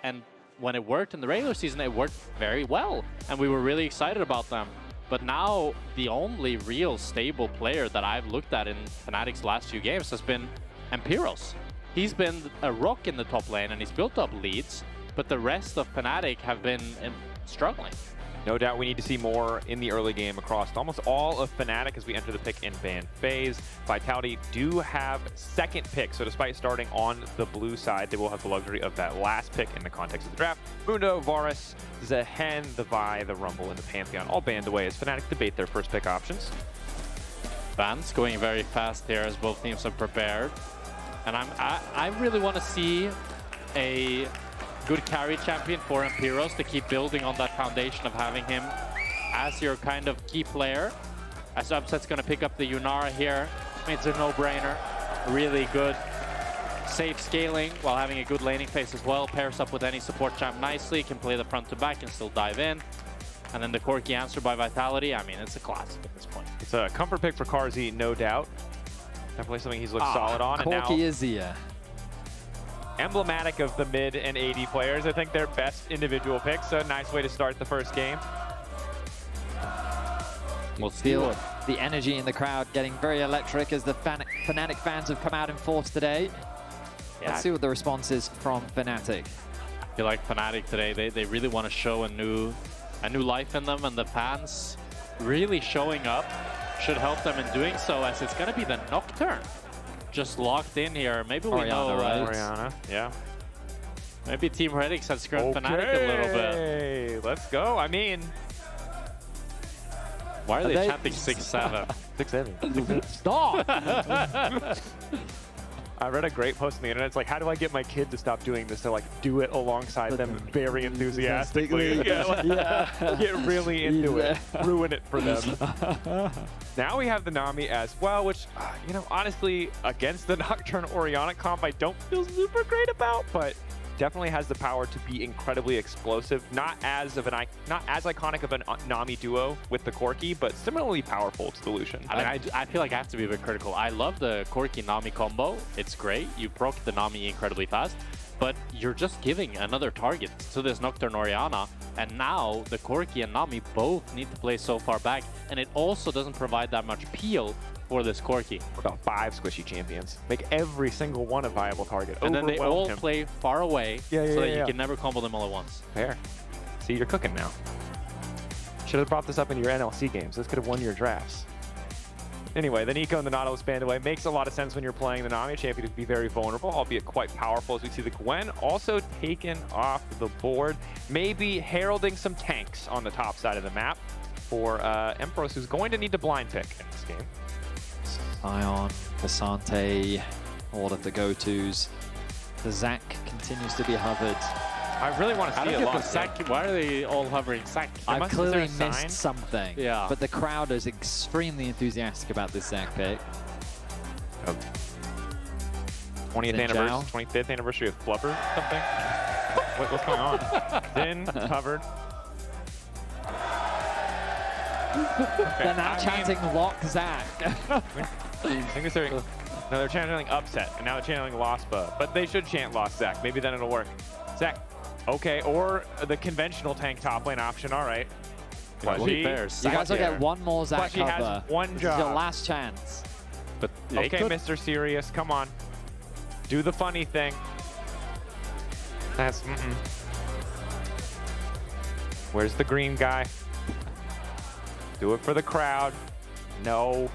and when it worked in the regular season, it worked very well, and we were really excited about them. But now, the only real stable player that I've looked at in Fnatic's last few games has been Empyros. He's been a rock in the top lane, and he's built up leads, but the rest of Fnatic have been struggling. No doubt we need to see more in the early game across almost all of Fnatic as we enter the pick and ban phase. Vitality do have second pick, so despite starting on the blue side, they will have the luxury of that last pick in the context of the draft. Mundo, Varus, Zehen, the Vi, the Rumble, and the Pantheon all banned away as Fnatic debate their first pick options. Vans going very fast here as both teams are prepared. And I really want to see a good carry champion for Empyros to keep building on that foundation of having him as your kind of key player. As Upset's going to pick up the Yunara here. It's a no-brainer. Really good safe scaling while having a good laning phase as well. Pairs up with any support champ nicely, can play the front to back and still dive in. And then the Corki answer by Vitality. I mean, it's a classic at this point. It's a comfort pick for Carzzy, no doubt. Definitely something he's looked solid on. Corki is here. Emblematic of the mid and AD players. I think their best individual picks. So a nice way to start the first game. We'll feel the energy in the crowd getting very electric as the Fnatic fans have come out in force today. Yeah. Let's see what the response is from Fnatic. I feel like Fnatic today, they really want to show a new life in them, and the fans really showing up should help them in doing so, as it's going to be the Nocturne just locked in here. Maybe we know, right? Orianna, yeah. Maybe Team Redix has screwed Fnatic a little bit. Let's go. I mean, why are they chanting 6-7? 6-7. Stop! I read a great post on the internet. It's like, how do I get my kid to stop doing this? To like do it alongside them very enthusiastically. Get really into it. Ruin it for them. Now we have the Nami as well, which, you know, honestly, against the Nocturne Orianna comp, I don't feel super great about, but definitely has the power to be incredibly explosive. Not as iconic of a Nami duo with the Corki, but similarly powerful to the Lucian. I mean, I feel like I have to be a bit critical. I love the Corki Nami combo. It's great. You proc the Nami incredibly fast, but you're just giving another target to this Nocturne Orianna, and now the Corki and Nami both need to play so far back, and it also doesn't provide that much peel for this Corki. About 5 squishy champions. Make every single one a viable target. And then they all play far away, so that you can never combo them all at once. Fair. See, you're cooking now. Should have brought this up in your NLC games. This could have won your drafts. Anyway, the Niko and the Nautilus band away makes a lot of sense when you're playing the Nami champion to be very vulnerable, albeit quite powerful, as we see the Gwen also taken off the board, maybe heralding some tanks on the top side of the map for Empyros, who's going to need to blind pick in this game. Sion, Cassante, all of the go-tos. The Zac continues to be hovered. I really want to see a lot. Why are they all hovering Zac? I've clearly missed something. Yeah. But the crowd is extremely enthusiastic about this Zac pick. 20th anniversary, 25th anniversary of Flubber, something? What's going on? Din, covered. They're now chanting lock Zac. I think they're channeling Upset, and now they're channeling Lospa. But they should chant Lost Zac. Maybe then it'll work. Zac. Okay, or the conventional tank top lane option. All right. Fleshy. You guys will get one more Zac Fleshy cover. has one This job. is your last chance. But okay, Mr. Serious, come on. Do the funny thing. That's Where's the green guy? Do it for the crowd. No.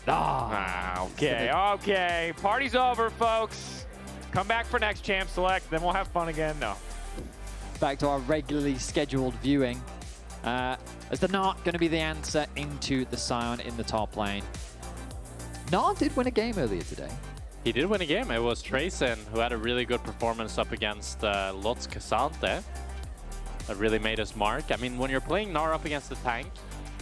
Okay. Party's over, folks. Come back for next Champ Select, then we'll have fun again. No. Back to our regularly scheduled viewing. Is the Naak going to be the answer into the Sion in the top lane? Naak did win a game earlier today. He did win a game. It was Trayson who had a really good performance up against Lot's Cassante. That really made his mark. I mean, when you're playing Gnar up against the tank,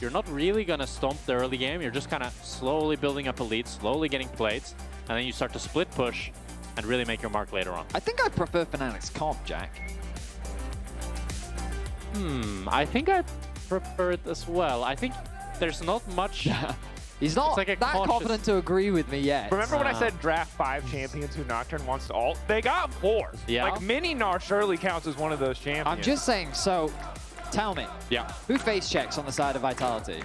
you're not really going to stomp the early game. You're just kind of slowly building up a lead, slowly getting plates, and then you start to split push and really make your mark later on. I think I prefer Fnatic's comp, Jack. I think I prefer it as well. I think there's not much He's not like a that cautious... confident to agree with me yet. Remember when I said draft 5 champions who Nocturne wants to ult? They got 4. Yeah. Like, Mini Gnar surely counts as one of those champions. I'm just saying, so tell me, Yeah. who face checks on the side of Vitality?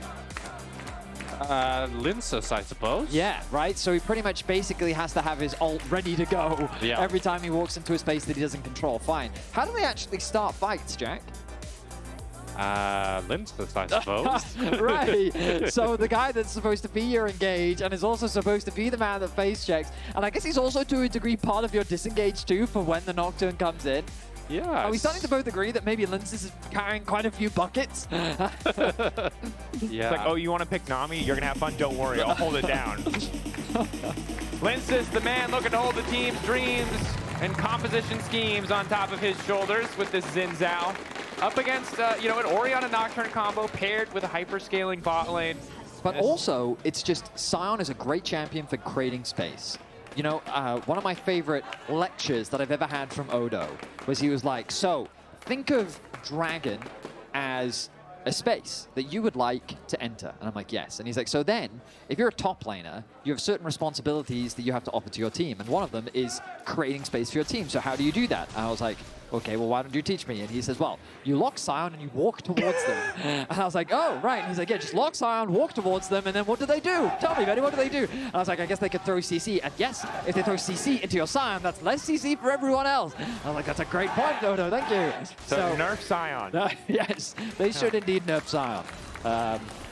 Lyncas, I suppose. Yeah, right? So he pretty much basically has to have his ult ready to go every time he walks into a space that he doesn't control. Fine. How do they actually start fights, Jack? Lyncas, I suppose. Right. So the guy that's supposed to be your engage and is also supposed to be the man that face checks. And I guess he's also to a degree part of your disengage too for when the Nocturne comes in. Yeah. Are we starting to both agree that maybe Lyncas is carrying quite a few buckets? Yeah. It's like, oh, you want to pick Nami? You're going to have fun. Don't worry. I'll hold it down. Lyncas, the man looking to hold the team's dreams and composition schemes on top of his shoulders with this Zhao. Up against, you know, an Orianna Nocturne combo paired with a hyper-scaling bot lane. But also, it's just, Sion is a great champion for creating space. You know, one of my favorite lectures that I've ever had from Odo was he was like, so think of Dragon as a space that you would like to enter. And I'm like, yes. And he's like, so then, if you're a top laner, you have certain responsibilities that you have to offer to your team. And one of them is creating space for your team. So how do you do that? And I was like, okay, well, why don't you teach me? And he says, well, you lock Sion and you walk towards them. And I was like, oh, right. And he's like, yeah, just lock Sion, walk towards them, and then what do they do? Tell me, Betty, what do they do? And I was like, I guess they could throw CC. And yes, if they throw CC into your Sion, that's less CC for everyone else. And I was like, that's a great point, Dodo, thank you. So nerf Sion. Yes, they should indeed nerf Sion.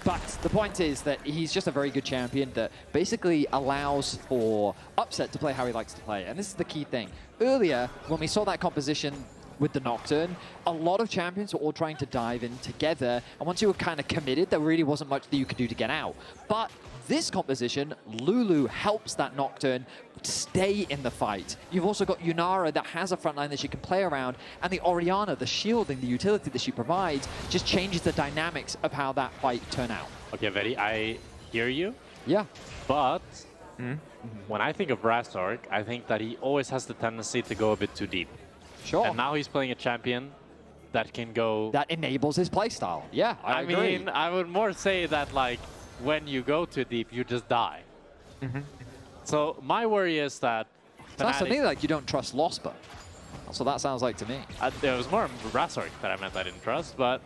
But the point is that he's just a very good champion that basically allows for Upset to play how he likes to play. And this is the key thing. Earlier, when we saw that composition with the Nocturne, a lot of champions were all trying to dive in together. And once you were kind of committed, there really wasn't much that you could do to get out. But this composition, Lulu helps that Nocturne stay in the fight. You've also got Yunara that has a front line that she can play around, and the Orianna, the shielding, the utility that she provides, just changes the dynamics of how that fight turn out. Okay, Vedi, I hear you. Yeah. But when I think of Razork, I think that he always has the tendency to go a bit too deep. Sure. And now he's playing a champion that can go... That enables his playstyle. Yeah, I agree. mean, I would more say that, like, when you go too deep, you just die. So my worry is that... Sounds to me like you don't trust Lospa. That's what that sounds like to me. It was more Razork that I meant I didn't trust, but...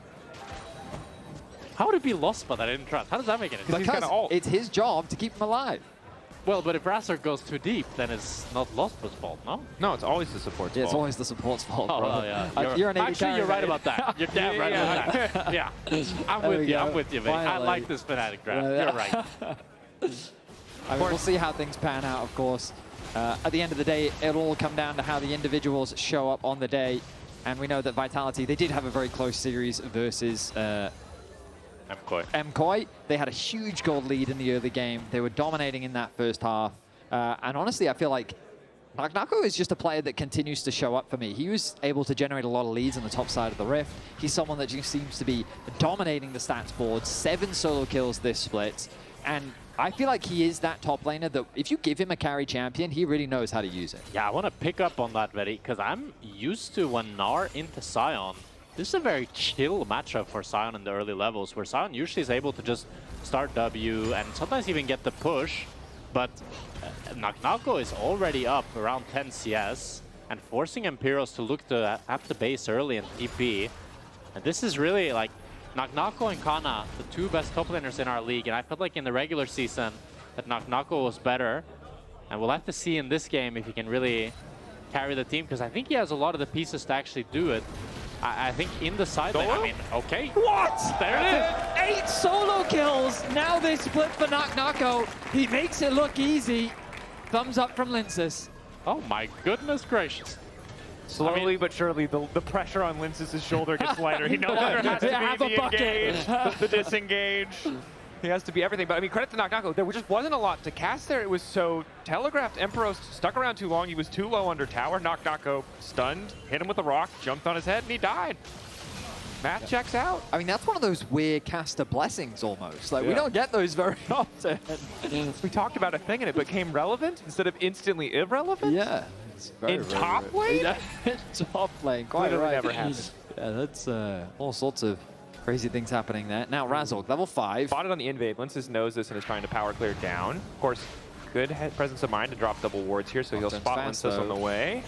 How would it be Lospa that I didn't trust? How does that make any sense? Because it's his job to keep him alive. Well, but if Razork goes too deep, then it's not Lospa's fault, no? No, it's always the support's fault. It's always the support's fault, bro. Oh, yeah. You're an AD Actually, you're right mate. about that. You're damn right about that. Yeah. I'm with you. I'm with you, man. I like this Fnatic draft. You're right. I mean, we'll see how things pan out, of course. At the end of the day, it'll all come down to how the individuals show up on the day. And we know that Vitality, they did have a very close series versus MKOI. They had a huge gold lead in the early game. They were dominating in that first half. And honestly, I feel like Nako is just a player that continues to show up for me. He was able to generate a lot of leads on the top side of the Rift. He's someone that just seems to be dominating the stats board. 7 solo kills this split. And I feel like he is that top laner that if you give him a carry champion, he really knows how to use it. Yeah, I want to pick up on that, Vedi, because I'm used to when Gnar into Sion, this is a very chill matchup for Sion in the early levels, where Sion usually is able to just start W and sometimes even get the push. But Nako is already up around 10 CS and forcing Empyros to look at the base early and TP. And this is really like Nako and Kana, the 2 best top laners in our league. And I felt like in the regular season that Nako was better. And we'll have to see in this game if he can really carry the team, because I think he has a lot of the pieces to actually do it. I think in the side lane, I mean, okay. What? There it is. 8 solo kills. Now they split for Nako. He makes it look easy. Thumbs up from Lyncas. Oh my goodness gracious. Slowly but surely, the pressure on Lyncas' shoulder gets lighter. He no longer has to be the engage, the disengage. He has to be everything. But I mean, credit to Nako. There just wasn't a lot to cast there. It was so telegraphed. Empyros stuck around too long. He was too low under tower. Nako stunned, hit him with a rock, jumped on his head, and he died. Math checks out. I mean, that's one of those weird caster blessings almost. Like, we don't get those very often. We talked about a thing and it became relevant instead of instantly irrelevant? Yeah. It's very, in top lane? Yeah, in top lane. Quite Literally right. never happens. Yeah, that's all sorts of Crazy things happening there. Now Razork, level 5. Spotted on the invade. Lyncas knows this and is trying to power clear down. Of course, good presence of mind to drop double wards here, so he'll spot Lyncas on the way.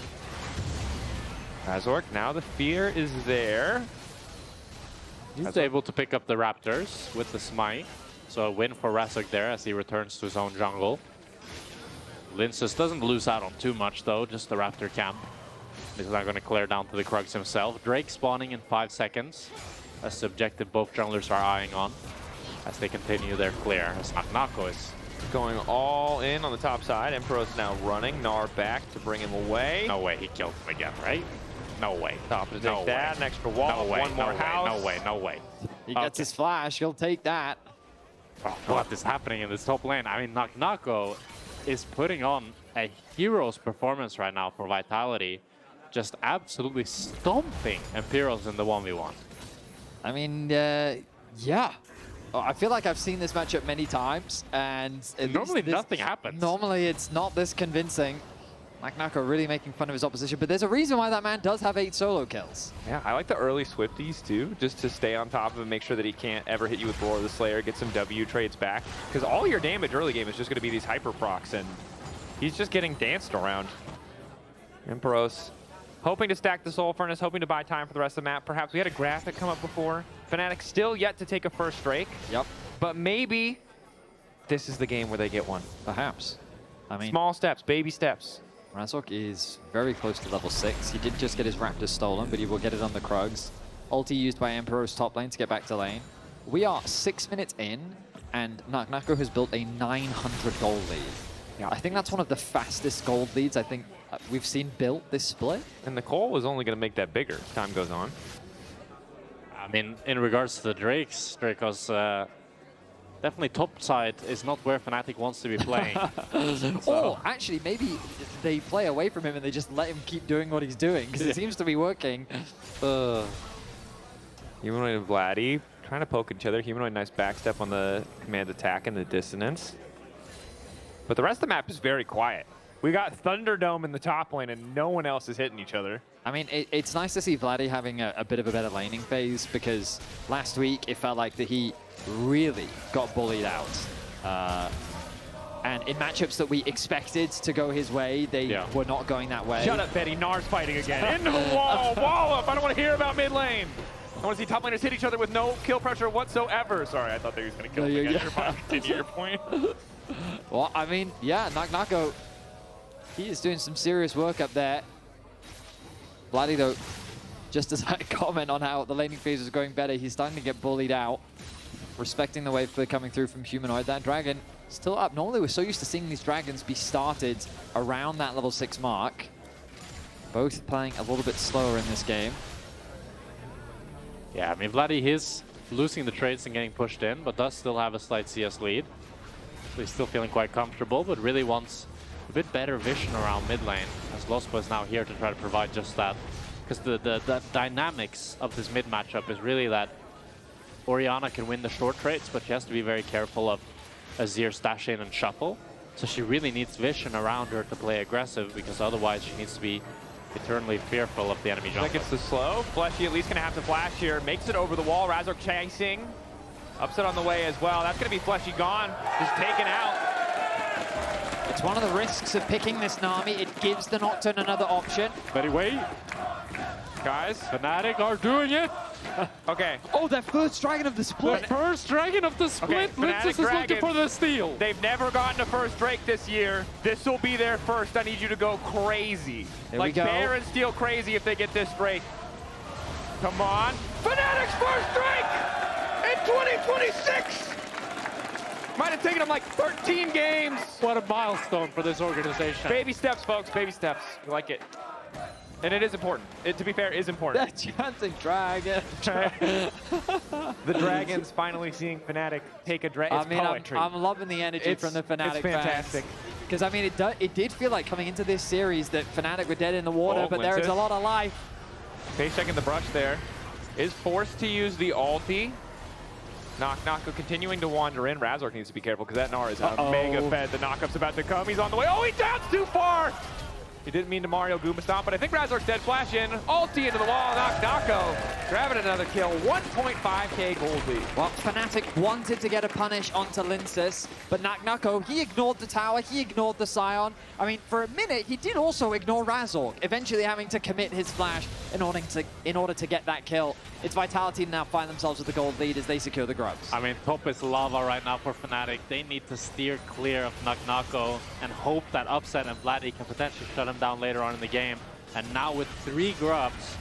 Razork, now the fear is there. He's able to pick up the Raptors with the smite. So a win for Razork there as he returns to his own jungle. Lyncas doesn't lose out on too much though, just the Raptor camp. He's not going to clear down to the Krugs himself. Drake spawning in 5 seconds. That's the objective both junglers are eyeing on as they continue their clear. As Nako is going all in on the top side. Empyros now running. Gnar back to bring him away. No way he killed him again, right? No way. Top to take that. An extra wall. No way. One more house. No way. No way. He gets his flash. He'll take that. Oh, what is happening in this top lane? I mean, Nako is putting on a hero's performance right now for Vitality. Just absolutely stomping Empyros in the 1v1. I mean, yeah. Oh, I feel like I've seen this matchup many times, and normally nothing happens. Normally it's not this convincing. Nako really making fun of his opposition, but there's a reason why that man does have 8 solo kills. Yeah, I like the early Swifties too, just to stay on top of him, make sure that he can't ever hit you with Roar of the Slayer, get some W trades back. Because all your damage early game is just going to be these hyper procs, and he's just getting danced around. Empyros hoping to stack the Soul Furnace, hoping to buy time for the rest of the map. Perhaps we had a graphic come up before. Fnatic still yet to take a first Drake. Yep. But maybe this is the game where they get one. Perhaps. I mean, small steps, baby steps. Razork is very close to level 6. He did just get his Raptors stolen, but he will get it on the Krugs. Ulti used by Empyros top lane to get back to lane. We are 6 minutes in, and Nako has built a 900 gold lead. Yeah, I think that's one of the fastest gold leads I think we've seen built this split. And the Cole is only going to make that bigger as time goes on. I mean, in regards to the Drakos, definitely top side is not where Fnatic wants to be playing. Or actually, maybe they play away from him and they just let him keep doing what he's doing, because it seems to be working. Humanoid and Vladi trying to poke each other. Humanoid, nice backstep on the command attack and the dissonance. But the rest of the map is very quiet. We got Thunderdome in the top lane and no one else is hitting each other. I mean, it's nice to see Vladi having a bit of a better laning phase, because last week it felt like that he really got bullied out. And in matchups that we expected to go his way, they were not going that way. Shut up, Betty. Gnar's fighting again. Into the wall. Wall up. I don't want to hear about mid lane. I want to see top laners hit each other with no kill pressure whatsoever. Sorry, I thought they were going to kill him again. You're fine. Continue your point. Well, I mean, yeah, Nako, he is doing some serious work up there. Vladi, though, just as I comment on how the laning phase is going better, he's starting to get bullied out. Respecting the wave coming through from Humanoid. That dragon still up. Normally, we're so used to seeing these dragons be started around that level 6 mark. Both playing a little bit slower in this game. Yeah, I mean, Vladi is losing the trades and getting pushed in, but does still have a slight CS lead. So he's still feeling quite comfortable, but really wants a bit better vision around mid lane, as Lospa is now here to try to provide just that. Because the dynamics of this mid matchup is really that Orianna can win the short trades, but she has to be very careful of Azir stash in and shuffle. So she really needs vision around her to play aggressive, because otherwise she needs to be eternally fearful of the enemy jungle. That gets the slow. Fleshy at least going to have to flash here. Makes it over the wall. Razork chasing. Upset on the way as well. That's going to be Fleshy gone. Just taken out. It's one of the risks of picking this Nami. It gives the Nocturne another option. But wait. Guys, Fnatic are doing it. Okay. Oh, their first dragon of the split. The first dragon of the split. Okay, Lyncas is looking for the steal. They've never gotten a first Drake this year. This will be their first. I need you to go crazy. There like we go. Bear and Steel crazy if they get this Drake. Come on. Fnatic's first Drake in 2026. Might have taken them like 13 games. What a milestone for this organization. Baby steps, folks. Baby steps. You like it. And it is important. It, to be fair, is important. That chanting dragon. The Dragons finally seeing Fnatic take a dragon. I mean, I'm loving the energy from the Fnatic It's fantastic. Because, I mean, it did feel like coming into this series that Fnatic were dead in the water, but there is a lot of life. Face checking the brush there. Is forced to use the ulti. Nako continuing to wander in. Razork needs to be careful because that Gnar is a mega fed. The knockup's about to come. He's on the way. Oh, he downs too far! He didn't mean to Mario Goomba Stomp, but I think Razork's dead. Flash in, ulti into the wall, Nako grabbing another kill. 1.5k gold lead. Well, Fnatic wanted to get a punish onto Lyncas, but Nako, he ignored the tower, he ignored the Sion. I mean, for a minute, he did also ignore Razork, eventually having to commit his flash in order to get that kill. It's Vitality now find themselves with the gold lead as they secure the grubs. I mean, top is lava right now for Fnatic. They need to steer clear of Nako and hope that Upset and Vladi can potentially shut him down later on in the game. And now with 3 grubs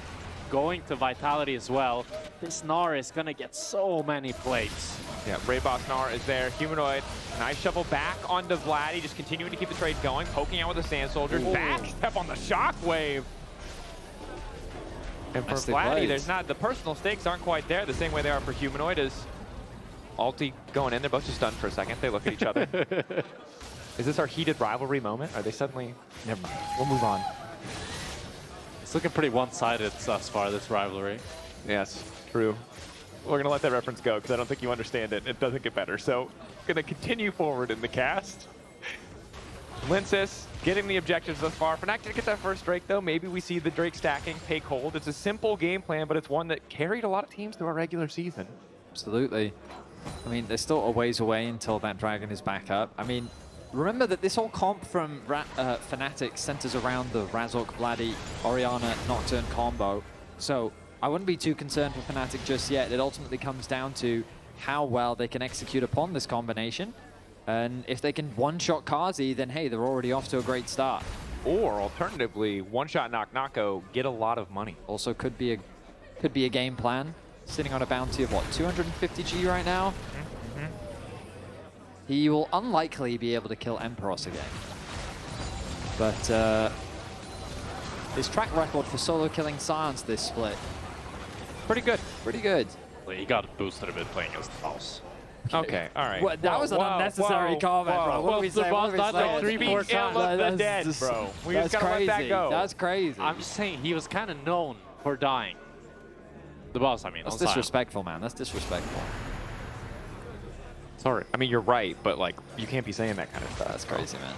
going to Vitality as well, this Gnar is gonna get so many plates. Yeah, Brave Boss Gnar is there. Humanoid, nice shovel back onto Vladi, just continuing to keep the trade going, poking out with the Sand Soldiers. Back step on the Shockwave. And for Vladi, there's not, the personal stakes aren't quite there the same way they are for Humanoid. As ulti going in, they're both just stunned for a second. They look at each other. Is this our heated rivalry moment? Are they suddenly, never mind, we'll move on. It's looking pretty one-sided thus far, this rivalry. Yes, true. We're gonna let that reference go because I don't think you understand it. It doesn't get better. So, gonna continue forward in the cast. Lyncas getting the objectives thus far. Fnatic did get that first Drake though. Maybe we see the Drake stacking take hold. It's a simple game plan, but it's one that carried a lot of teams through our regular season. Absolutely. I mean, they're still a ways away until that dragon is back up. I mean, remember that this whole comp from Fnatic centers around the Razork, Vladi, Orianna, Nocturne combo. So I wouldn't be too concerned for Fnatic just yet. It ultimately comes down to how well they can execute upon this combination. And if they can one-shot Carzzy, then hey, they're already off to a great start. Or alternatively, one-shot Nako, get a lot of money. Also could be a game plan. Sitting on a bounty of what, 250G right now? He will unlikely be able to kill Empyros again. But his track record for solo killing Sions this split, pretty good, pretty good. Well, he got boosted a bit playing against the boss. Okay, all right. Well, that was an unnecessary comment, bro. What are we saying? What are we saying? 3-4 times. The dead, bro. We just gotta let that go. That's crazy. I'm just saying he was kind of known for dying. The boss, I mean. That's disrespectful, man. That's disrespectful. Sorry. I mean, you're right, but like, you can't be saying that kind of stuff. That's crazy, man.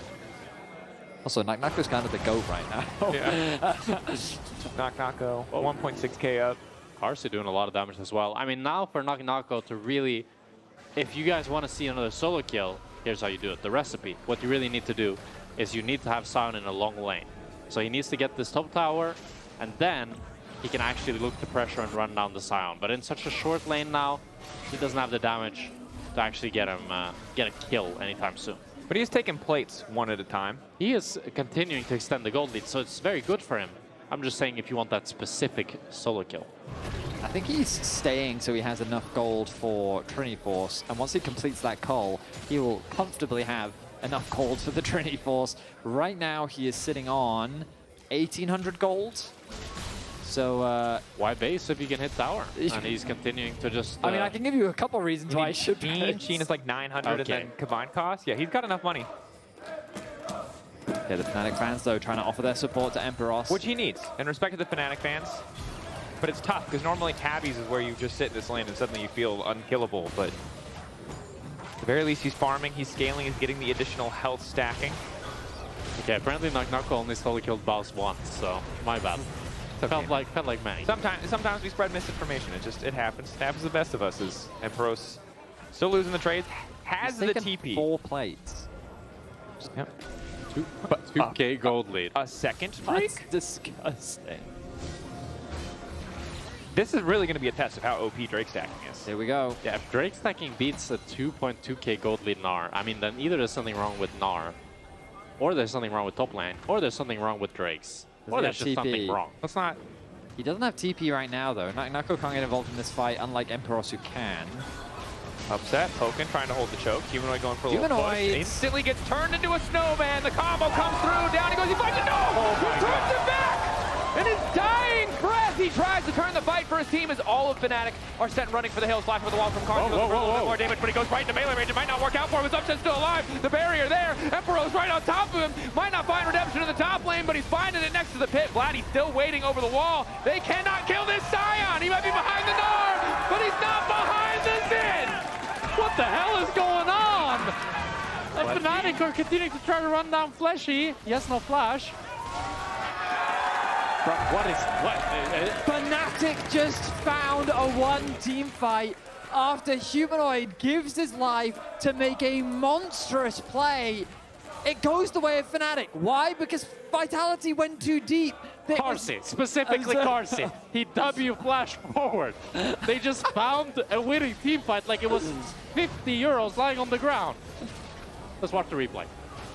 Also, Nako's kind of the GOAT right now. Yeah. Nako, 1.6k up. Carzzy doing a lot of damage as well. I mean, now for Nako to really, if you guys want to see another solo kill, here's how you do it. The recipe. What you really need to do is you need to have Sion in a long lane. So he needs to get this top tower, and then he can actually look to pressure and run down the Sion. But in such a short lane now, he doesn't have the damage to actually get him get a kill anytime soon. But he is taking plates one at a time. He is continuing to extend the gold lead, so it's very good for him. I'm just saying if you want that specific solo kill. I think he's staying so he has enough gold for Trinity Force, and once he completes that cull, he will comfortably have enough gold for the Trinity Force. Right now, he is sitting on 1,800 gold. So, why base if he can hit tower? And he's continuing to just... I mean, I can give you a couple reasons why I should be. Sheen is like 900 Okay. and then combined cost. Yeah, he's got enough money. Yeah, the Fnatic fans, though, trying to offer their support to Empyros. Which he needs, in respect to the Fnatic fans. But it's tough, because normally tabbies is where you just sit in this lane and suddenly you feel unkillable, but at the very least he's farming, he's scaling, he's getting the additional health stacking. Okay, apparently Nako only solo killed boss once, so my bad. Okay. Felt like many. Sometimes we spread misinformation. It happens. It happens to the best of us. As Empyros still losing the trades, has the TP. 4 plates. Yep. 2k gold lead. A second That's streak? disgusting. This is really going to be a test of how OP Drake stacking is. Here we go. Yeah, if Drake stacking beats a 2.2k gold lead Gnar, I mean, then either there's something wrong with Gnar, or there's something wrong with top lane, or there's something wrong with Drake's. Or there's just something wrong. Let's not... He doesn't have TP right now, though. Nako can't get involved in this fight, unlike Empyros, who can. Upset, poking, trying to hold the choke. Humanoid going for a little push. Instantly gets turned into a snowman. The combo comes through. Down he goes. He finds it. No! He turns it back! In his dying breath, he tries to turn the fight for his team as all of Fnatic are sent running for the hills. Flash over the wall from Carzzy. A little bit more damage, but he goes right into melee range. It might not work out for him. His Upset's still alive. The barrier there. Empyros right on top of him. Might not find redemption in the top lane, but he's finding it next to the pit. Vladi still waiting over the wall. They cannot kill this Sion. He might be behind the Gnar, but he's not behind the Zin. What the hell is going on? And Fnatic are continuing to try to run down Fleshy. Yes, no flash. Bro, what? Fnatic just found a one-team fight after Humanoid gives his life to make a monstrous play. It goes the way of Fnatic. Why? Because Vitality went too deep. Carzzy, specifically Carzzy. He W flash forward. They just found a winning team fight like it was 50 euros lying on the ground. Let's watch the replay.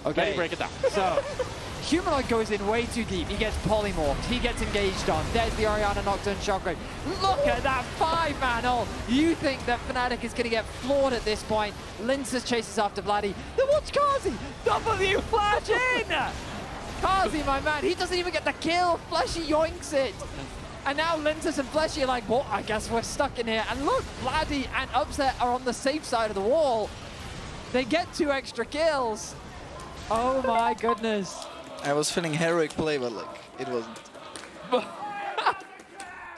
Okay. Let me break it down. So, Humanoid goes in way too deep. He gets polymorphed. He gets engaged on. There's the Orianna Nocturne shockwave. Look at that 5-man ult. You think that Fnatic is going to get floored at this point. Lyncas chases after Vladi. Then watch Carzzy. W flash in. Carzzy, my man, he doesn't even get the kill. Fleshy yoinks it. And now Lyncas and Fleshy are like, well, I guess we're stuck in here. And look, Vladi and Upset are on the safe side of the wall. They get 2 extra kills. Oh my goodness. I was feeling heroic play, but like, it wasn't.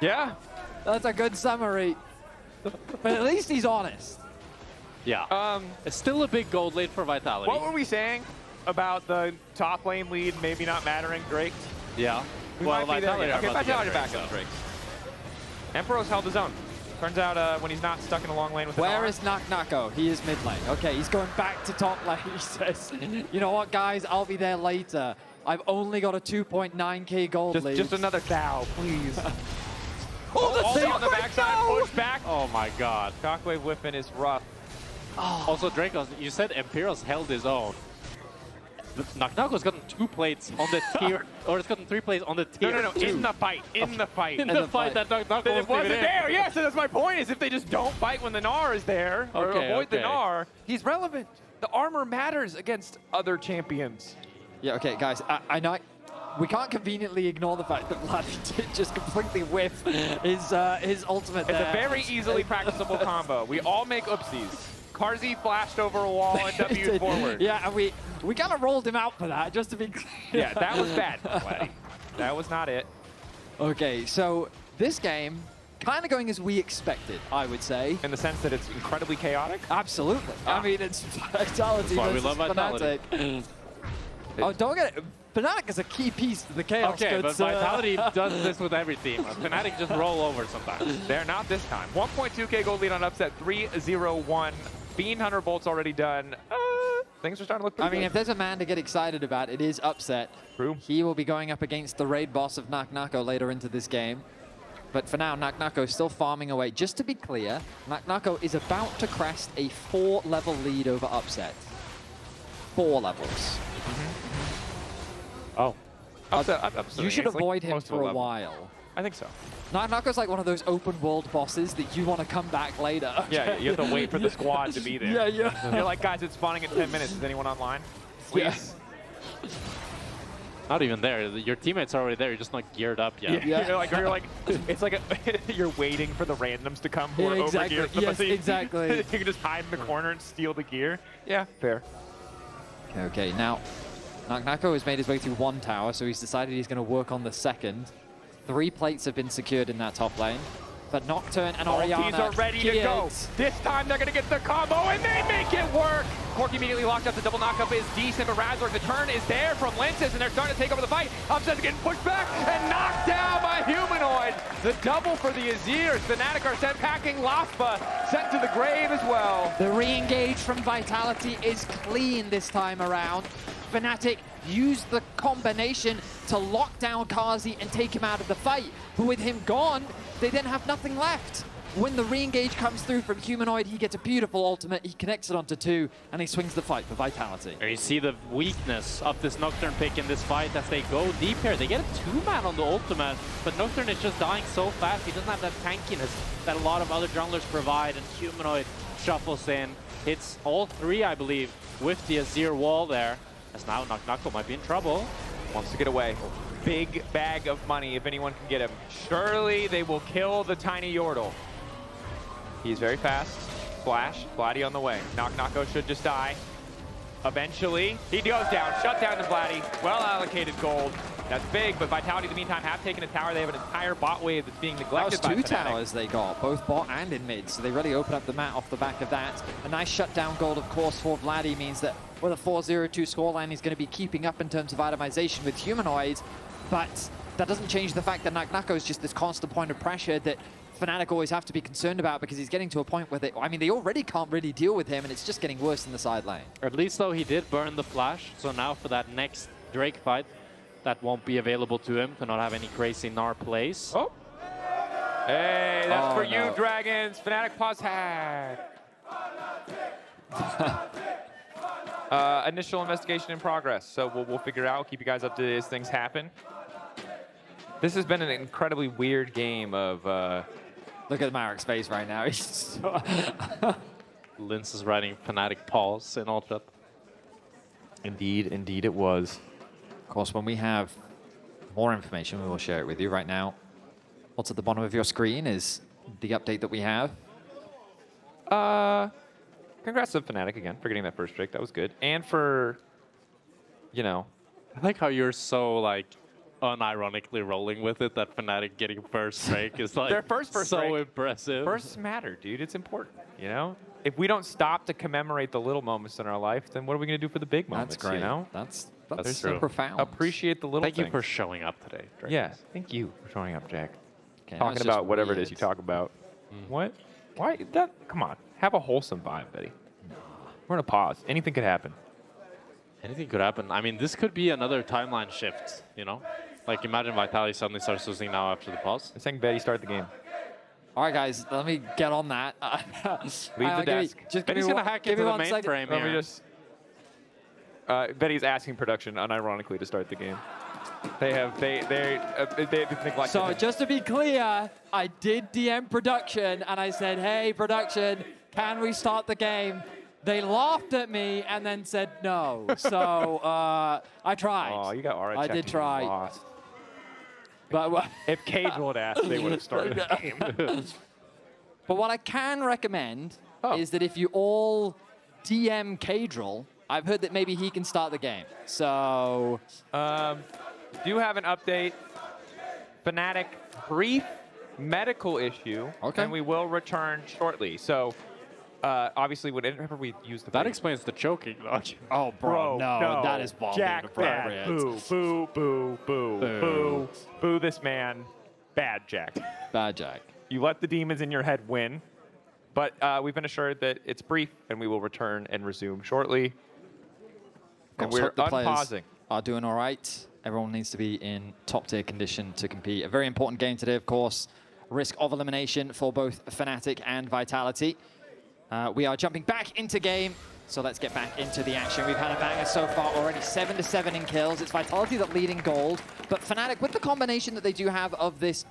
Yeah. That's a good summary. But at least he's honest. Yeah. It's still a big gold lead for Vitality. What were we saying about the top lane lead maybe not mattering, Drake? Yeah. We Well, might be there. Vitality are Okay, about to get Vitality back Drake, on so. Drake. Empyros held his own. Turns out when he's not stuck in a long lane with Where Gnar. is Nako? He is mid lane. Okay, he's going back to top lane. He says, you know what, guys? I'll be there later. I've only got a 2.9k gold lead. Just another Zhao, please. Oh, Also on the backside, push back. Oh my god. Shockwave whipping is rough. Also, Drakos, you said Empyros held his own. Nako's gotten 2 plates on the tier, or it's gotten 3 plates on the tier. No, 2. in the fight, in the fight. In the fight that Nako Then wasn't it wasn't even in. there. Yeah, so that's my point, is if they just don't fight when the Gnar is there, or Okay, avoid the okay. Gnar, he's relevant. The armor matters against other champions. Yeah, okay, guys. I know we can't conveniently ignore the fact that Vladi did just completely whiff his ultimate It's there. a very easily practicable combo. We all make oopsies. Carzzy flashed over a wall and W'd forward. Yeah, and we kind of rolled him out for that, just to be clear. Yeah, that was bad, Vladi. That was not it. Okay, so this game kind of going as we expected, I would say. In the sense that it's incredibly chaotic? Absolutely. I mean, it's Vitality That's why we versus love Vitality. Fnatic. Oh, don't get it. Fnatic is a key piece to the chaos. Okay, but goods, Vitality does this with every team. Fnatic just roll over sometimes. They're not this time. 1.2k gold lead on Upset, 3-0-1. Bean Hunter Bolt's already done. Things are starting to look pretty I mean, good. if there's a man to get excited about, it is Upset. True. He will be going up against the raid boss of Nako later into this game. But for now, Nako is still farming away. Just to be clear, Nako is about to crest a 4-level lead over Upset. 4 levels. Oh. Upset, You should it's like avoid him close to for a level. while. I think so. Nako's like one of those open world bosses that you want to come back later. Yeah, you have to wait for the squad to be there. Yeah. You're like, guys, it's spawning in 10 minutes. Is anyone online? Please. Yes. Not even there. Your teammates are already there. You're just not geared up yet. Yeah. You're like, it's like you're waiting for the randoms to come who Yeah, are exactly. over geared. Yes, exactly. You can just hide in the corner and steal the gear. Yeah, fair. Okay, now Nako has made his way through 1 tower, so he's decided he's going to work on the second. 3 plates have been secured in that top lane. But Nocturne and All Orianna teams are ready to go. This time they're going to get the combo, and they make it work. Corki immediately locked up. The double knockup is decent, but Razork, the turn is there from Lyncas, and they're starting to take over the fight. Upset's getting pushed back and knocked down by Humanoid. The double for the Azir. Fnatic are sent packing. Lospa sent to the grave as well. The re-engage from Vitality is clean this time around. Fnatic used the combination to lock down Carzzy and take him out of the fight. But with him gone, they then have nothing left. When the re-engage comes through from Humanoid, he gets a beautiful ultimate, he connects it onto 2, and he swings the fight for Vitality. And you see the weakness of this Nocturne pick in this fight as they go deep here. They get a 2-man on the ultimate, but Nocturne is just dying so fast. He doesn't have that tankiness that a lot of other junglers provide, and Humanoid shuffles in, hits all 3, I believe, with the Azir wall there. As now Nako might be in trouble. Wants to get away. Big bag of money if anyone can get him. Surely they will kill the tiny Yordle. He's very fast. Flash, Vladi on the way. Nako should just die. Eventually, he goes down. Shut down to Vladi. Well allocated gold. That's big, but Vitality in the meantime have taken a tower. They have an entire bot wave that's being neglected by That was 2 Fnatic. towers they got, both bot and in mid, so they really open up the map off the back of that. A nice shutdown gold, of course, for Vladi means that with a 4-0-2 scoreline, he's going to be keeping up in terms of itemization with Humanoid, but that doesn't change the fact that Nako is just this constant point of pressure that Fnatic always have to be concerned about, because he's getting to a point where they already can't really deal with him, and it's just getting worse in the side lane. At least though he did burn the flash, so now for that next Drake fight, that won't be available to him to not have any crazy Gnar plays. Oh. Hey, that's for no. you, Dragons. Fnatic pause hack. Initial investigation in progress, so we'll figure it out. Keep you guys up to date as things happen. This has been an incredibly weird game of... Look at Marek's face right now. He's so Lince is writing Fnatic pause in all chat. Indeed it was. Of course, when we have more information, we will share it with you. Right now, what's at the bottom of your screen is the update that we have. Congrats to Fnatic again for getting that first Drake. That was good. And for, you know... I like how you're so, like, unironically rolling with it, that Fnatic getting first Drake is, like, Their first so Drake. impressive. Firsts matter, dude. It's important, you know? If we don't stop to commemorate the little moments in our life, then what are we going to do for the big moments, That's great. you know? That's true. so profound. Appreciate the little Thank you things. for showing up today, Drake. Yeah, thank you for showing up, Jack. Okay, Talking that's about just whatever it weird. is you talk about. What? Why? That? Come on. Have a wholesome vibe, Betty. We're in a pause. Anything could happen. Anything could happen. I mean, this could be another timeline shift, you know? Like, imagine Vitality suddenly starts losing now after the pause. I'm saying Betty start the game. All right, guys, let me get on that. Leave the desk. Betty's going to hack into the main second. frame Let me here. just... Betty's asking production, unironically, to start the game. They neglected So it. just to be clear, I did DM production, and I said, hey, production, can we start the game? They laughed at me and then said no. So I tried. Oh, you got Aura I checked did and try. lost. But If Cage had asked, they would have started the game. But what I can recommend Oh. is that if you all DM Cadril, I've heard that maybe he can start the game. So Do have an update. Fnatic brief medical issue, Okay. and we will return shortly. So obviously, whenever we use the That phrase- explains the choking logic. oh, bro, no, that is wildly Jack, inappropriate. bad. Boo, boo, boo, boo, boo, boo this man. Bad, Jack. Bad Jack. You let the demons in your head win, but we've been assured that it's brief, and we will return and resume shortly. And we're Hope the players unpausing. are doing all right. Everyone needs to be in top-tier condition to compete. A very important game today, of course. Risk of elimination for both Fnatic and Vitality. We are jumping back into game, so let's get back into the action. We've had a banger so far already, 7-7 in kills. It's Vitality that leading gold, but Fnatic, with the combination that they do have of this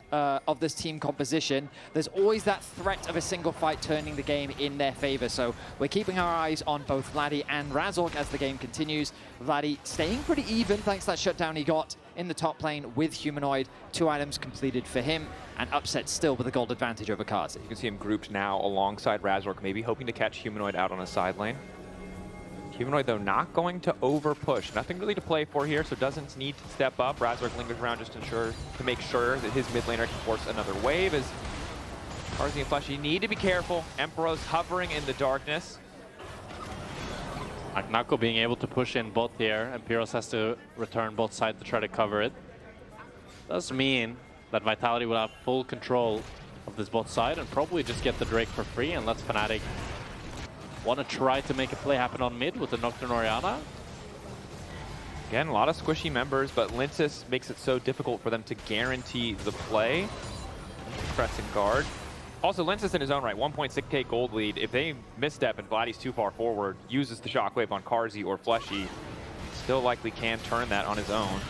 team composition, there's always that threat of a single fight turning the game in their favor. So we're keeping our eyes on both Vladi and Razork as the game continues. Vladi staying pretty even thanks to that shutdown he got in the top lane with Humanoid. 2 items completed for him, and upset still with a gold advantage over Carzzy. You can see him grouped now alongside Razork, maybe hoping to catch Humanoid out on a side lane. Humanoid, though, not going to over-push. Nothing really to play for here, so doesn't need to step up. Razork lingers around just to make sure that his mid laner can force another wave, as Carzzy and Fleshy need to be careful. Empyros hovering in the darkness. Nako being able to push in bot here. Empyros has to return bot side to try to cover it. Does mean that Vitality will have full control of this bot side and probably just get the Drake for free, and lets Fnatic want to try to make a play happen on mid with the Nocturne Orianna. Again, a lot of squishy members, but Lyncas makes it so difficult for them to guarantee the play. Pressing guard. Also, Lyncas in his own right, 1.6k gold lead. If they misstep and Vladi's too far forward, uses the shockwave on Carzzy or Fleshy, still likely can turn that on his own.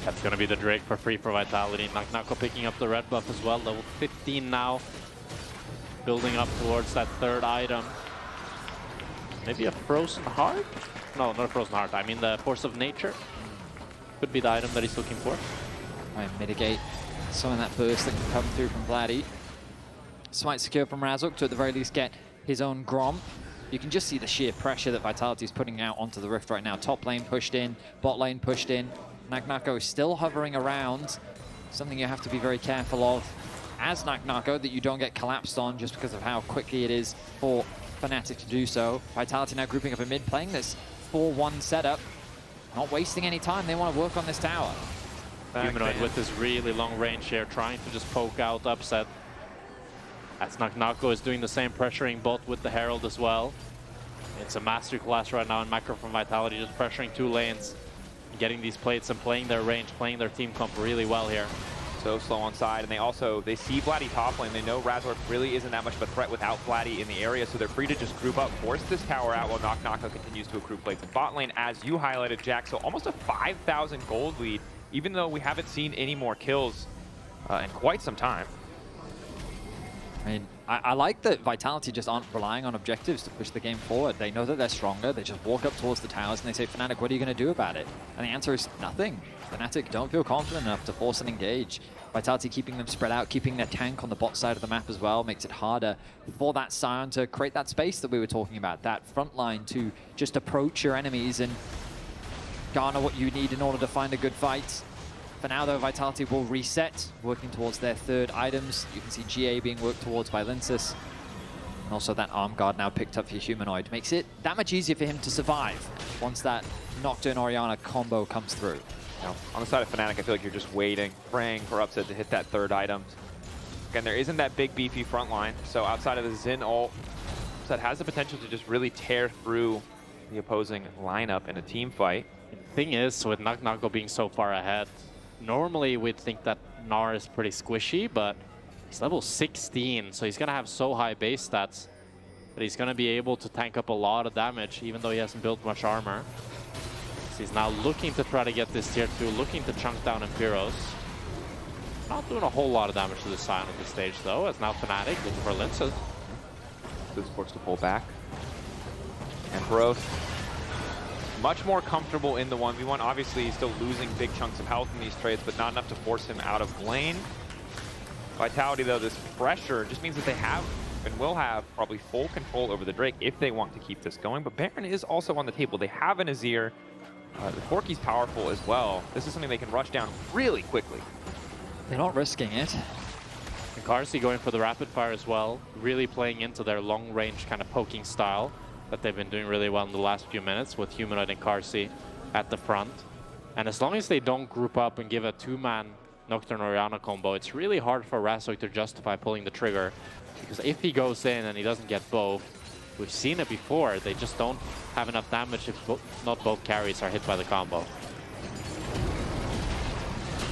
That's going to be the Drake for free for Vitality. Nako picking up the red buff as well, level 15 now. Building up towards that third item. Maybe a Frozen Heart? No, not a Frozen Heart. I mean the Force of Nature. Could be the item that he's looking for. Try and mitigate some of that burst that can come through from Vladi. Smite secure from Razork to at the very least get his own Gromp. You can just see the sheer pressure that Vitality is putting out onto the Rift right now. Top lane pushed in, bot lane pushed in. Nako is still hovering around. Something you have to be very careful of as Nako, that you don't get collapsed on just because of how quickly it is for Fnatic to do so. Vitality now grouping up in mid, playing this 4-1 setup. not wasting any time. They want to work on this tower. Humanoid with this really long range here, trying to just poke out upset. As Nako is doing the same, pressuring bot with the Herald as well. It's a masterclass right now in macro from Vitality, just pressuring 2 lanes, getting these plates and playing their range, playing their team comp really well here. So slow on side, and they see Vladi top lane. They know Razork really isn't that much of a threat without Vladi in the area, so they're free to just group up, force this tower out while Nako continues to accrue plates in bot lane, as you highlighted, Jack. So almost a 5,000 gold lead, even though we haven't seen any more kills in quite some time. I mean, I like that Vitality just aren't relying on objectives to push the game forward. They know that they're stronger. They just walk up towards the towers and they say, Fnatic, what are you going to do about it? And the answer is nothing. Fnatic don't feel confident enough to force and engage. Vitality keeping them spread out, keeping their tank on the bot side of the map as well, makes it harder for that Sion to create that space that we were talking about, that front line to just approach your enemies and garner what you need in order to find a good fight. For now, though, Vitality will reset, working towards their 3rd items. You can see GA being worked towards by Lyncas. And also that arm guard now picked up for Humanoid. Makes it that much easier for him to survive once that Nocturne Orianna combo comes through. Now, on the side of Fnatic, I feel like you're just waiting, praying for Upset to hit that 3rd item. Again, there isn't that big beefy front line, so outside of the Xin ult, Upset has the potential to just really tear through the opposing lineup in a team fight. The thing is, with Nako being so far ahead, normally we'd think that Gnar is pretty squishy, but he's level 16, so he's going to have so high base stats that he's going to be able to tank up a lot of damage, even though he hasn't built much armor. So he's now looking to try to get this tier 2, looking to chunk down Empyros. Not doing a whole lot of damage to the Sion at this stage, though, as now Fnatic looking for Lyncas. So he's forced to pull back. Empyros much more comfortable in the 1v1. Obviously, he's still losing big chunks of health in these trades, but not enough to force him out of lane. Vitality, though, this pressure just means that they have and will have probably full control over the Drake if they want to keep this going. But Baron is also on the table. They have an Azir. The Corki's powerful as well. This is something they can rush down really quickly. They're not risking it. And Carzzy going for the rapid fire as well, really playing into their long range kind of poking style that they've been doing really well in the last few minutes with Humanoid and Carzzy at the front. And as long as they don't group up and give a 2-man Nocturne Orianna combo, it's really hard for Razork to justify pulling the trigger, because if he goes in and he doesn't get both, we've seen it before, they just don't have enough damage if not both carries are hit by the combo.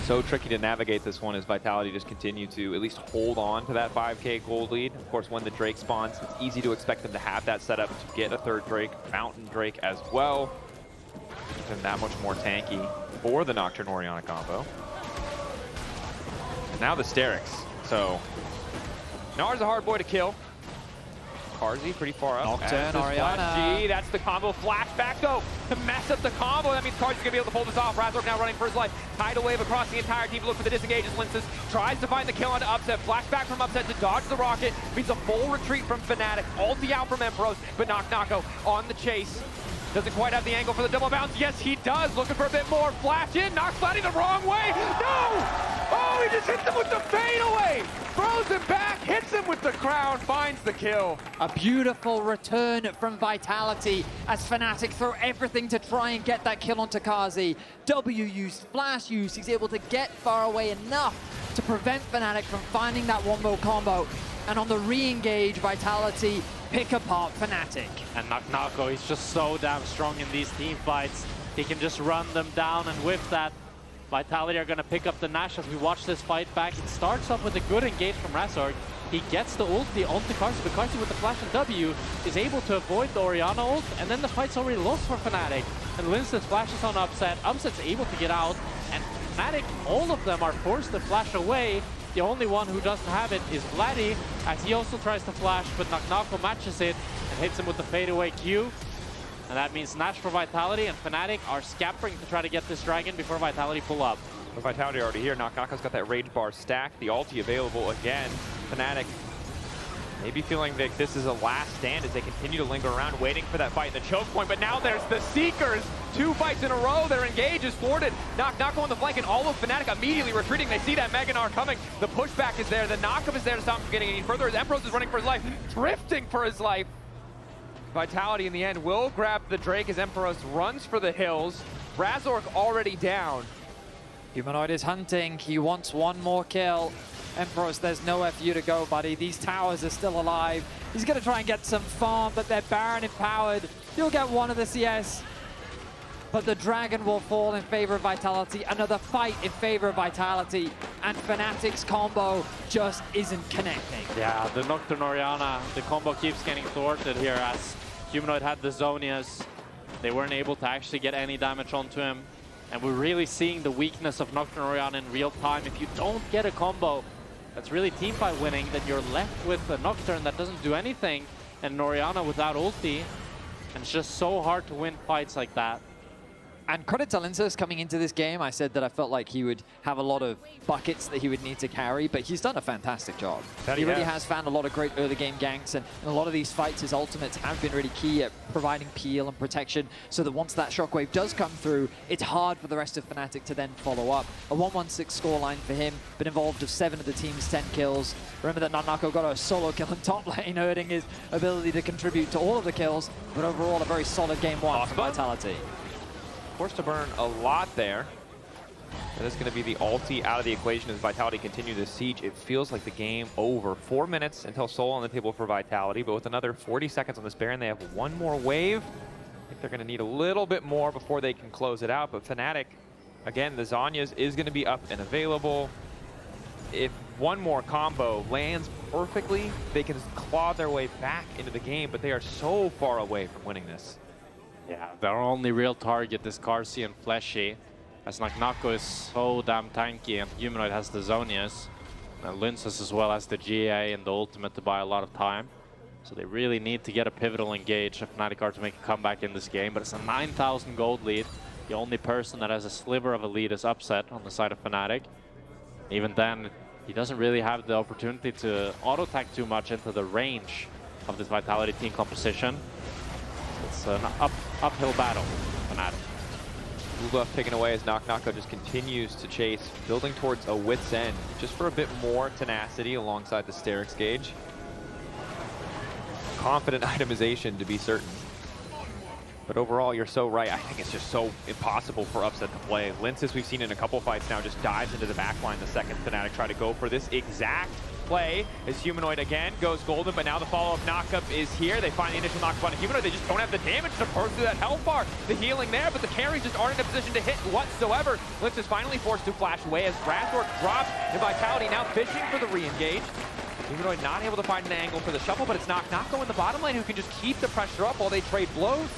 So tricky to navigate this one as Vitality just continue to at least hold on to that 5k gold lead. Of course, when the Drake spawns, it's easy to expect them to have that set up to get a 3rd Drake, Fountain Drake as well. And that much more tanky for the Nocturne Orianna combo. And now the Sterix. So, Gnar's a hard boy to kill. Carzzy pretty far up. Nocturne Orianna. That's the combo. Flashback though to mess up the combo. That means Carzzy's gonna be able to pull this off. Razork now running for his life. Tidal wave across the entire team to look for the disengage as Lyncas tries to find the kill onto Upset. Flashback from Upset to dodge the rocket. Means a full retreat from Fnatic. Ulti out from Empyros, but Nako on the chase. Doesn't quite have the angle for the double bounce. Yes, he does. Looking for a bit more. Flash in. Knocks Vladi the wrong way. No! Oh, he just hits him with the fadeaway. Throws him back. Hits him with the crown. Finds the kill. A beautiful return from Vitality as Fnatic throw everything to try and get that kill onto Carzzy. W use, flash use. He's able to get far away enough to prevent Fnatic from finding that one-mo combo. And on the re-engage, Vitality pick apart Fnatic. And Nako, he's just so damn strong in these team fights. He can just run them down, and with that, Vitality are going to pick up the Nash as we watch this fight back. It starts off with a good engage from Razork. He gets the ulti onto Carzzy, but Carzzy with the flash and W is able to avoid the Orianna ult, and then the fight's already lost for Fnatic. And Lyncas flashes on Upset. Upset's able to get out, and Fnatic, all of them are forced to flash away. The only one who doesn't have it is Vladi, as he also tries to flash, but Nako matches it and hits him with the fadeaway Q. And that means Nash for Vitality, and Fnatic are scampering to try to get this dragon before Vitality pull up. With Vitality already here, Nako's got that rage bar stacked, the ulti available again. Fnatic maybe feeling that this is a last stand as they continue to linger around, waiting for that fight in the choke point. But now there's the Seekers. 2 fights in a row. Their engage is thwarted. Nako on the flank, and all of Fnatic immediately retreating. They see that Gnar coming. The pushback is there. The knockup is there to stop him from getting any further. As Empyros is running for his life, drifting for his life. Vitality in the end will grab the Drake as Empyros runs for the hills. Razork already down. Humanoid is hunting. He wants one more kill. Empyros, there's nowhere for you to go, buddy. These towers are still alive. He's going to try and get some farm, but they're Baron empowered. You'll get one of the CS. But the Dragon will fall in favor of Vitality. Another fight in favor of Vitality. And Fnatic's combo just isn't connecting. Yeah, the Nocturne Orianna, the combo keeps getting thwarted here as Humanoid had the Zonias. They weren't able to actually get any damage onto him. And we're really seeing the weakness of Nocturne Orianna in real time. If you don't get a combo that's really teamfight winning, then you're left with a Nocturne that doesn't do anything and an Orianna without ulti. And it's just so hard to win fights like that. And credit to Lyncas coming into this game. I said that I felt like he would have a lot of buckets that he would need to carry, but he's done a fantastic job. He really has found a lot of great early game ganks, and in a lot of these fights, his ultimates have been really key at providing peel and protection, so that once that shockwave does come through, it's hard for the rest of Fnatic to then follow up. A 1-1-6 scoreline for him, been involved of 7 of the team's 10 kills. Remember that Nako got a solo kill in top lane, hurting his ability to contribute to all of the kills, but overall a very solid game 1 for Vitality. Forced to burn a lot there. That is going to be the ulti out of the equation as Vitality continue the siege. It feels like the game over. 4 minutes until Soul on the table for Vitality, but with another 40 seconds on this Baron, they have one more wave. I think they're going to need a little bit more before they can close it out, but Fnatic, again, the Zhonya's is going to be up and available. If one more combo lands perfectly, they can claw their way back into the game, but they are so far away from winning this. Yeah, their only real target is Carzzy and Fleshy, as Nako is so damn tanky and Humanoid has the Zonias, and Lyncas as well as the GA and the ultimate to buy a lot of time. So they really need to get a pivotal engage if Fnatic are to make a comeback in this game, but it's a 9,000 gold lead. The only person that has a sliver of a lead is Upset on the side of Fnatic. Even then, he doesn't really have the opportunity to auto-attack too much into the range of this Vitality team composition. It's an uphill battle for Fnatic. Lulu taken away as Nako just continues to chase, building towards a wit's end, just for a bit more tenacity alongside the Sterix gauge. Confident itemization to be certain. But overall, you're so right. I think it's just so impossible for Upset to play. Lyncas, we've seen in a couple fights now, just dives into the backline the second Fnatic try to go for this exact play as Humanoid again goes golden, but now the follow-up knockup is here. They find the initial knockup on Humanoid. They just don't have the damage to burst through that health bar. The healing there, but the carries just aren't in a position to hit whatsoever. Lyncas is finally forced to flash away as Razork drops, and Vitality now fishing for the re-engage. Humanoid not able to find an angle for the shuffle, but it's Nako in the bottom lane who can just keep the pressure up while they trade blows.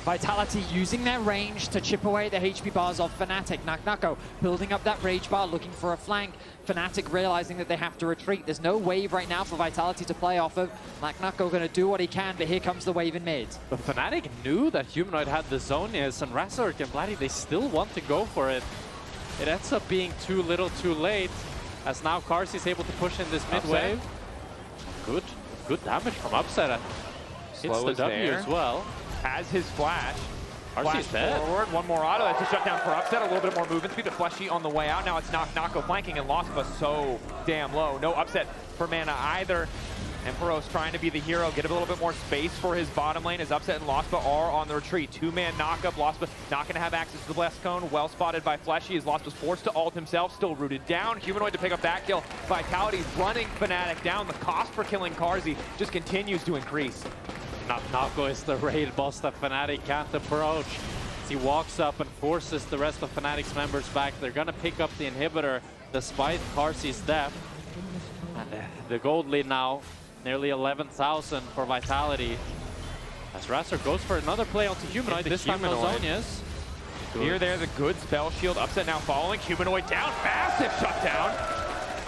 Vitality using their range to chip away the HP bars of Fnatic. Nako building up that rage bar, looking for a flank. Fnatic realizing that they have to retreat. There's no wave right now for Vitality to play off of. Nako going to do what he can, but here comes the wave in mid. But Fnatic knew that Humanoid had the Zonias, and Razork and Vladi, they still want to go for it. It ends up being too little too late, as now Carzzy is able to push in this mid wave. Good damage from Upset. Hits the W as well. Has his flash. Carzzy's dead. Forward, one more auto. That's a shutdown for Upset. A little bit more movement speed. The Fleshy on the way out. Now it's Nako flanking and Lospa so damn low. No Upset for mana either. Empyros trying to be the hero, get a little bit more space for his bottom lane as Upset and Lospa are on the retreat. Two-man knockup. Lospa not going to have access to the Blast Cone. Well spotted by Fleshy as Lospa's forced to ult himself. Still rooted down. Humanoid to pick up that kill. Vitality running Fnatic down. The cost for killing Carzzy just continues to increase. Nako is the raid boss that Fnatic can't approach. As he walks up and forces the rest of Fnatic's members back. They're going to pick up the inhibitor despite Carzzy's death. And the gold lead now, nearly 11,000 for Vitality. As Razork goes for another play onto Humanoid, this time no Zonias. Here, there, the good spell shield. Upset now following. Humanoid down. Massive shutdown.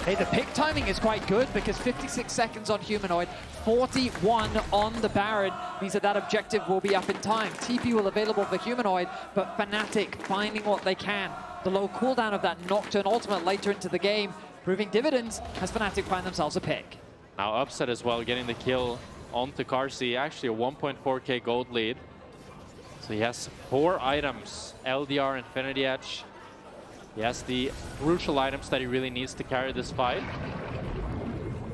Hey, the pick timing is quite good because 56 seconds on Humanoid, 41 on the Baron means that that objective will be up in time. TP will available for Humanoid, but Fnatic finding what they can. The low cooldown of that Nocturne ultimate later into the game, proving dividends as Fnatic find themselves a pick. Now Upset as well, getting the kill onto Carzzy, actually a 1.4k gold lead. So he has 4 items, LDR, Infinity Edge. He has the crucial items that he really needs to carry this fight.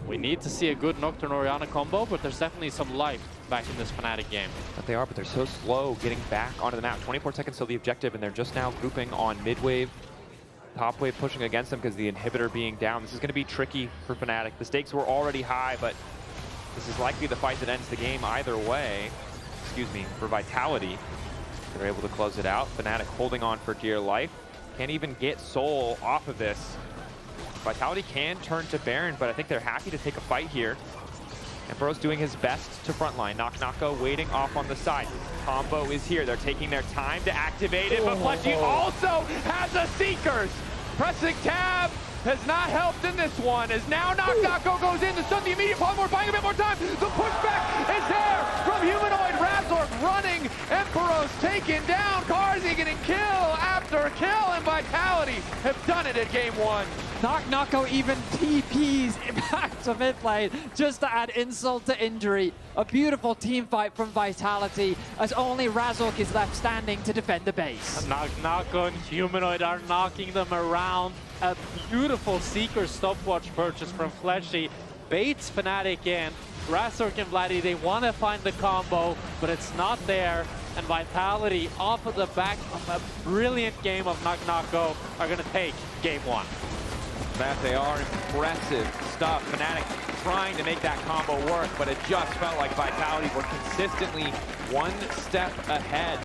We need to see a good Nocturne Orianna combo, but there's definitely some life back in this Fnatic game. But they are, but they're so slow getting back onto the map. 24 seconds till the objective, and they're just now grouping on mid wave. Top wave pushing against them because the inhibitor being down. This is going to be tricky for Fnatic. The stakes were already high, but this is likely the fight that ends the game either way. Excuse me, for Vitality. They're able to close it out. Fnatic holding on for dear life. Can't even get Soul off of this. Vitality can turn to Baron, but I think they're happy to take a fight here. Empyros doing his best to frontline. Nako waiting off on the side. Combo is here. They're taking their time to activate it, but Fleshy also has a Seekers. Pressing tab has not helped in this one, as now Nako goes in to stun the immediate polymorph, buying a bit more time. The pushback is there from Humanoid. Razork running. Empyros taken down. Carzzy getting kill after kill, and Vitality have done it at game one. Nako even TPs back to mid lane just to add insult to injury. A beautiful team fight from Vitality as only Razork is left standing to defend the base. Nako and Humanoid are knocking them around. A beautiful Seeker stopwatch purchase from Fleshy baits Fnatic in. Razork and Vladi, they want to find the combo, but it's not there. And Vitality, off of the back of a brilliant game of Nako, are going to take game one. That they are impressive stuff. Fnatic trying to make that combo work, but it just felt like Vitality were consistently one step ahead.